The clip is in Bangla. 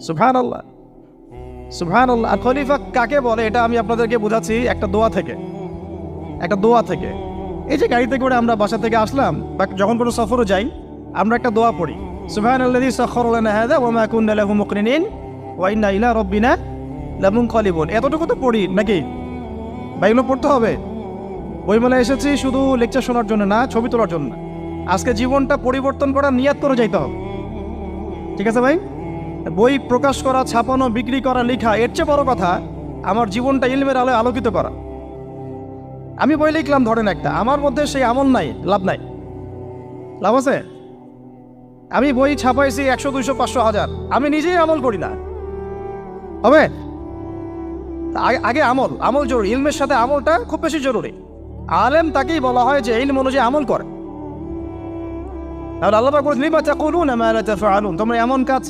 সুবহানাল্লাহ, সুবহানাল্লাহ। আর খলিফা কাকে বলে এটা আমি আপনাদেরকে বোঝাচ্ছি একটা দোয়া থেকে, একটা দোয়া থেকে। এই যে গাড়িতে করে আমরা বাসা থেকে আসলাম বা যখন কোনো সফরে যাই, আমরা একটা দোয়া পড়ি, সুবহানাল্লাযী সাখখারা লানা হাযা ওয়া মা কুন্না লাহু মুকরিনিন ওয়া ইন্না ইলা রাব্বিনা লামুনকালিবুন। এতটুকু তো পড়ি নাকি? বা এগুলো পড়তে হবে? বইমেলায় এসেছি শুধু লেকচার শোনার জন্য না, ছবি তোলার জন্য না। আজকে জীবনটা পরিবর্তন করার নিয়াত করে যাইতে হবে, ঠিক আছে ভাই? বই প্রকাশ করা, ছাপানো, বিক্রি করা, লেখা, এর চেয়ে বড় কথা আমার জীবনটা ইলমের আলোয় আলোকিত করা। আমি বই লিখলাম ধরেন একটা, আমার মধ্যে সেই আমল নাই, লাভ নাই। লাভ আছে? আমি বই ছাপাইছি 100, 200, 500, 1000, আমি নিজেই আমল করি না, হবে? আগে আমল, আমল জরুরি। ইলমের সাথে আমলটা খুব বেশি জরুরি। আলেম তাকেই বলা হয় যে ইলম অনুযায়ী আমল করে। তাহলে আল্লাহ পাক বলেন লিমা তাকুলুনা মা লা তাফআলুন, তোমরা এমন কাজ